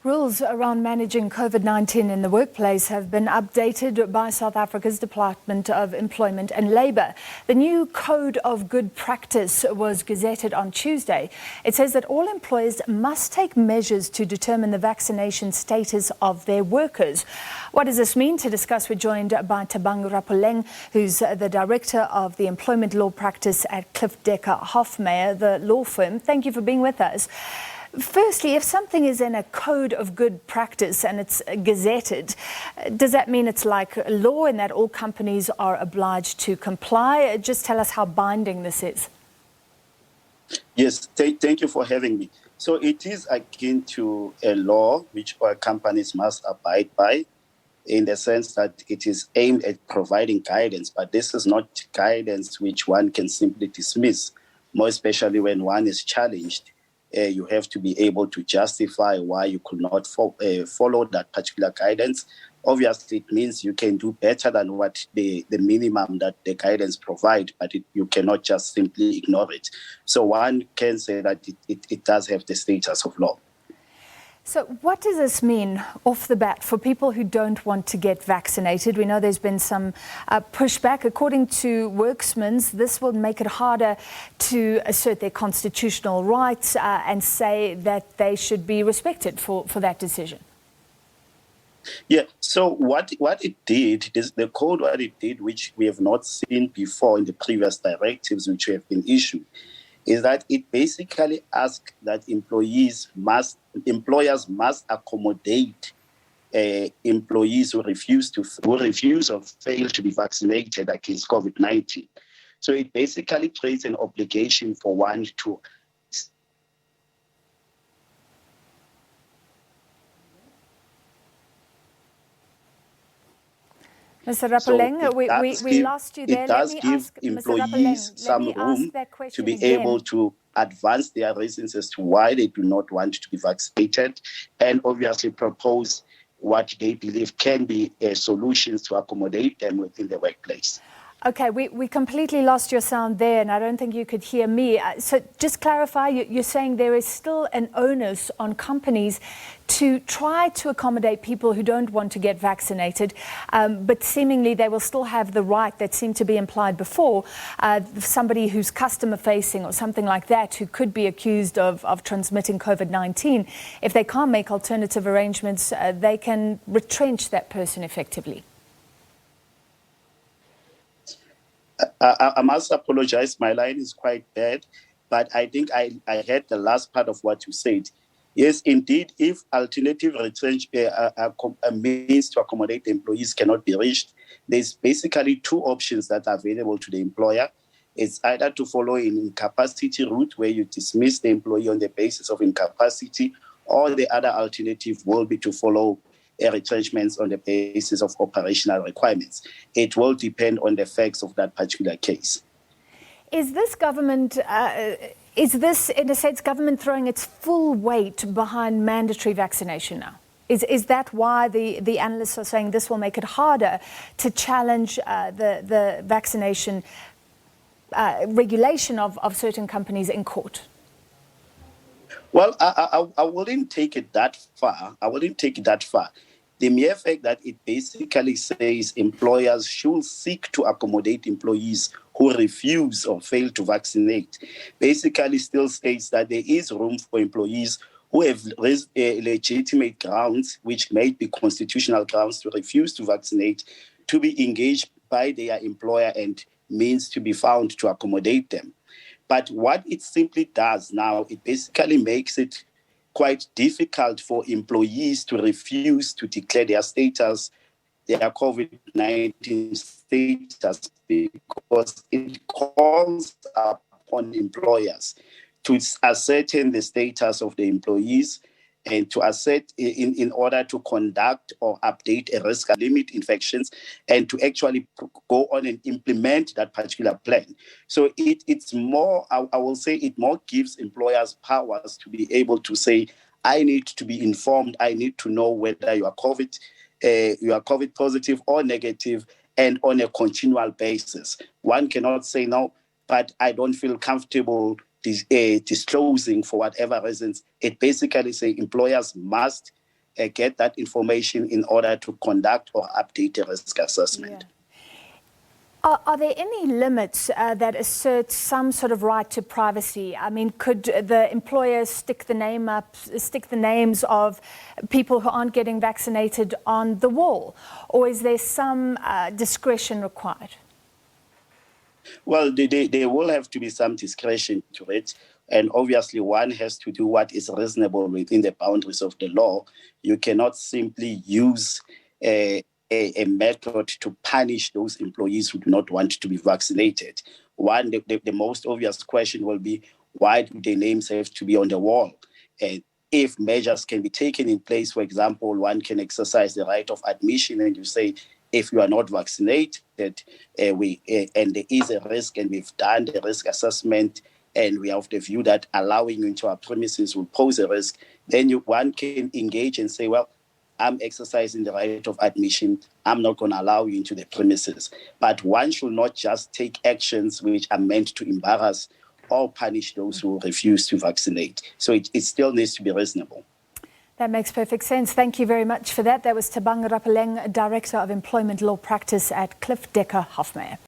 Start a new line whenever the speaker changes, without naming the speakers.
Rules around managing COVID-19 in the workplace have been updated by South Africa's Department of Employment and Labour. The new Code of Good Practice was gazetted on Tuesday. It says that all employers must take measures to determine the vaccination status of their workers. What does this mean? To discuss, we're joined by Thabang Rapuleng, who's the Director of the Employment Law Practice at Cliffe, Dekker, Hofmeyr, the law firm. Thank you for being with us. Firstly, if something is in a code of good practice and it's gazetted, does that mean it's like law and that all companies are obliged to comply? Just tell us how binding this is.
Yes, thank you for having me. So it is akin to a law which all companies must abide by, in the sense that it is aimed at providing guidance, but this is not guidance which one can simply dismiss, more especially when one is challenged. You have to be able to justify why you could not follow that particular guidance. Obviously, it means you can do better than what the minimum that the guidance provide, but you cannot just simply ignore it. So one can say that it does have the status of law.
So what does this mean off the bat for people who don't want to get vaccinated? We know there's been some pushback. According to Worksmans, this will make it harder to assert their constitutional rights and say that they should be respected for that decision.
Yeah, so what it did, the code, what it did, which we have not seen before in the previous directives which have been issued, is that it basically asks that employers must accommodate employees who refuse or fail to be vaccinated against COVID-19. So it basically creates an obligation for one to
Mr. Rapuleng, we lost you there.
It does give employees some room to be able to advance their reasons as to why they do not want to be vaccinated, and obviously propose what they believe can be solutions to accommodate them within the workplace.
Okay, we completely lost your sound there, and I don't think you could hear me. So just clarify, you're saying there is still an onus on companies to try to accommodate people who don't want to get vaccinated, but seemingly they will still have the right that seemed to be implied before, somebody who's customer-facing or something like that who could be accused of transmitting COVID-19. If they can't make alternative arrangements, they can retrench that person effectively.
I must apologize. My line is quite bad, but I think I heard the last part of what you said. Yes, indeed, if alternative means to accommodate the employees cannot be reached, there's basically two options that are available to the employer. It's either to follow an incapacity route where you dismiss the employee on the basis of incapacity, or the other alternative will be to follow retrenchments on the basis of operational requirements. It will depend on the facts of that particular case.
Is this government, in a sense, government throwing its full weight behind mandatory vaccination now? Is that why the analysts are saying this will make it harder to challenge the vaccination regulation of certain companies in court?
Well, I wouldn't take it that far. The mere fact that it basically says employers should seek to accommodate employees who refuse or fail to vaccinate basically still states that there is room for employees who have legitimate grounds, which may be constitutional grounds, to refuse to vaccinate, to be engaged by their employer and means to be found to accommodate them. But what it simply does now, it basically makes it quite difficult for employees to refuse to declare their COVID-19 status, because it calls upon employers to ascertain the status of the employees and to assert in order to conduct or update a risk limit infections and to actually go on and implement that particular plan. So it's more, I will say it more gives employers powers to be able to say, I need to be informed, I need to know whether you are COVID positive or negative, and on a continual basis. One cannot say no, but I don't feel comfortable disclosing for whatever reasons. It basically says employers must get that information in order to conduct or update a risk assessment.
Yeah. Are there any limits that assert some sort of right to privacy? I mean, could the employer stick the names of people who aren't getting vaccinated on the wall? Or is there some discretion required?
Well, there will have to be some discretion to it. And obviously, one has to do what is reasonable within the boundaries of the law. You cannot simply use a method to punish those employees who do not want to be vaccinated. One, the most obvious question will be, why do their names have to be on the wall? And if measures can be taken in place, for example, one can exercise the right of admission and you say, if you are not vaccinated, and there is a risk, and we've done the risk assessment, and we have the view that allowing you into our premises will pose a risk, then one can engage and say, well, I'm exercising the right of admission. I'm not going to allow you into the premises. But one should not just take actions which are meant to embarrass or punish those who refuse to vaccinate. So it still needs to be reasonable.
That makes perfect sense. Thank you very much for that. That was Thabang Rapuleng, Director of Employment Law Practice at Cliffe, Dekker, Hofmeyr.